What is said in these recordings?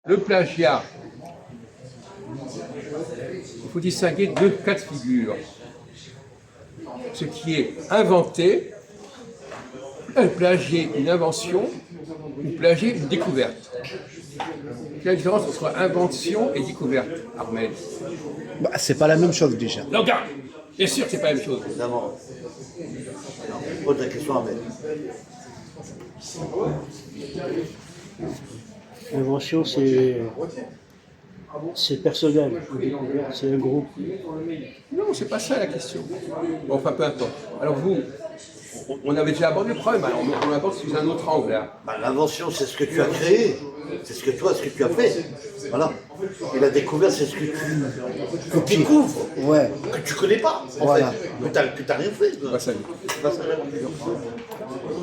Le plagiat, il faut distinguer deux cas de figure. Ce qui est inventé, plagier une invention ou plagier une découverte. Quelle est la différence entre invention et découverte, Ahmed? Bah, c'est pas la même chose déjà. Non, regarde, bien sûr que c'est pas la même chose. Évidemment. Pose la question à Ahmed. L'invention, c'est personnel, c'est un groupe. Non, c'est pas ça la question. Bon, enfin, peu importe. Alors vous, on avait déjà abordé le problème, alors on l'aborde sous un autre angle là. Bah, l'invention, c'est ce que tu as créé. C'est ce que tu as fait. Voilà. Et la découverte, c'est ce que tu découvres. Ouais. Que tu connais pas, en Voilà. fait. Que t'as rien fait. C'est pas ça. C'est pas ça.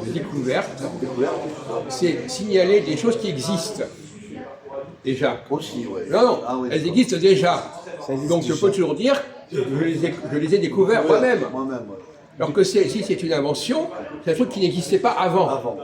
La découverte, c'est signaler des choses qui existent déjà. Aussi, ouais. Non, Ah oui, elles d'accord. existent déjà. Ça existe Donc je déjà. peux toujours dire, je les ai découvertes moi-même. Moi-même, ouais. Alors que si c'est une invention, c'est un truc qui n'existait pas avant. Avant.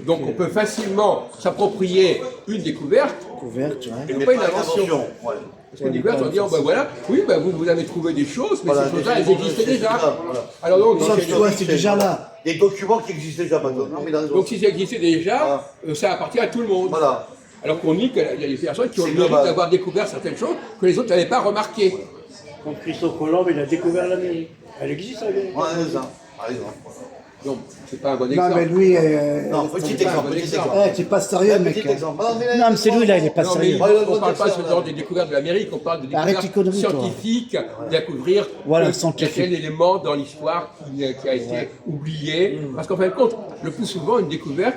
Donc on peut facilement s'approprier une découverte Couverte, ouais. et non Mais pas une pas invention. Ouais. Parce qu'une découverte, on dit, oh ben voilà, oui, ben vous avez trouvé des choses, mais Voilà, ces choses-là, des elles choses, existaient c'est déjà. ça, voilà. Alors donc, Sauf si que toi, c'est déjà là. Des documents qui existaient déjà maintenant. Non, mais il a raison. donc si ça existait déjà, ça appartient à tout le monde. Voilà. Alors qu'on dit qu'il y a des personnes qui ont C'est le mérite global. d'avoir découvert certaines choses que les autres n'avaient pas remarquées. Quand Christophe Colomb, il a découvert l'Amérique. Elle existe, l'Amérique. Ouais, c'est ça. Par exemple. Donc, c'est pas un bon Non, exemple. mais lui, Non, petit pas un exemple, bon petit exemple. exemple. t'es pas sérieux, mec. Petit hein. exemple. Non, mais c'est lui, là, il est pas Non, mais sérieux. on ne parle pas seulement des découvertes de l'Amérique, on parle de Arrête découvertes tes conneries, toi. scientifiques, découvrir Voilà, il scientifique. y a quel élément dans l'histoire qui a été oublié. Parce qu'en fin de compte, le plus souvent, une découverte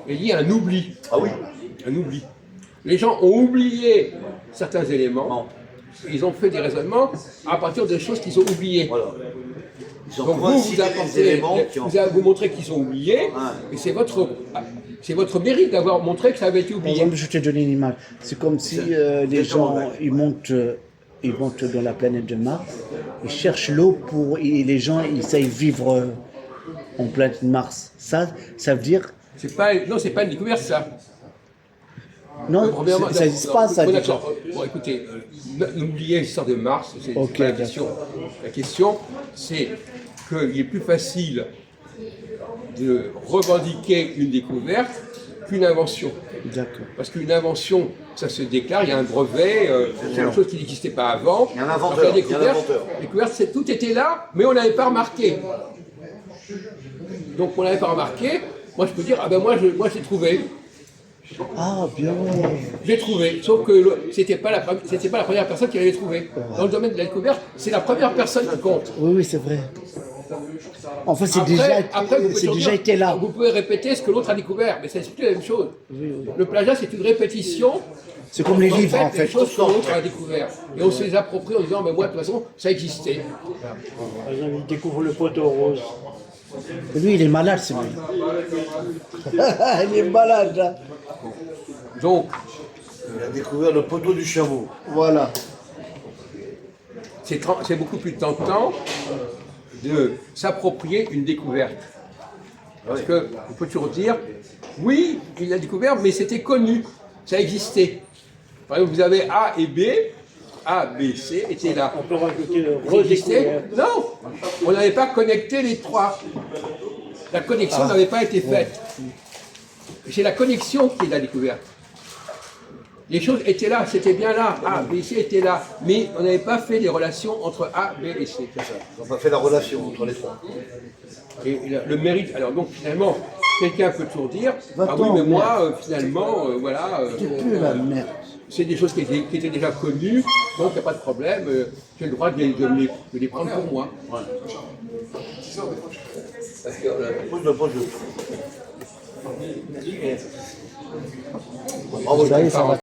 est liée à un oubli. Ah oui. Un oubli. Les gens ont oublié certains éléments, ils ont fait des raisonnements à partir de choses qu'ils ont oubliées. Voilà. Ils ont Donc vous coïncidé apportez, des éléments qui ont... vous montrez qu'ils sont oubliés, et c'est votre mérite d'avoir montré que ça avait été Par oublié. exemple, je te donne une image. C'est comme si les gens, ils montent dans la planète de Mars, ils cherchent l'eau et les gens, ils essayent de vivre en planète Mars. Ça veut dire, C'est pas une découverte ça. non, Premièrement, ça n'existe pas, ça. bon, déjà. d'accord. Bon, écoutez, n'oubliez l'histoire de Mars, c'est Ok, pas la d'accord. question. La question, c'est qu'il est plus facile de revendiquer une découverte qu'une invention. D'accord. Parce qu'une invention, ça se déclare, il y a un brevet, c'est quelque chose qui n'existait pas avant. Il y a un inventeur, Alors que il y a un inventeur. la découverte, tout était là, mais on n'avait pas remarqué. Donc on n'avait pas remarqué. Moi, je peux dire, ah ben moi, j'ai trouvé. Ah, bien. J'ai trouvé, sauf que c'était pas la première personne qui l'avait trouvé. Dans le domaine de la découverte, c'est la première personne qui compte. Oui, oui, c'est vrai. Enfin, c'est Après, vous pouvez toujours déjà dire, été là. Vous pouvez répéter ce que l'autre a découvert, mais c'est plus la même chose. Le plagiat, c'est une répétition. C'est comme les livres, en Des fait. choses que l'autre a découvert. Et on se les approprie en disant, mais moi, de toute façon, ça existait. Par exemple, il découvre le poteau rose. Lui, il est malade, c'est lui. Il est malade, là. Donc, Il a découvert le poteau du chameau. Voilà. c'est beaucoup plus tentant de s'approprier une découverte. Parce qu'on peut toujours dire, oui, il l'a découvert, mais c'était connu, ça existait. Par exemple, vous avez A et B, A, B, C étaient là. On peut rajouter le Ils existaient. redécouvert. Non, on n'avait pas connecté les trois. La connexion n'avait pas été faite. C'est la connexion qui est la découverte. Les choses étaient là, c'était bien là, A, B, C étaient là, mais on n'avait pas fait les relations entre A, B et C. Ils n'ont pas fait la relation entre les trois. Et le mérite, alors donc finalement, quelqu'un peut toujours dire, ah Va-t'en, oui, mais moi, merde. finalement, voilà, C'est plus la merde. c'est des choses qui étaient déjà connues, donc il n'y a pas de problème, j'ai le droit de les prendre pour moi. Pose-le. Ça y est, ça va.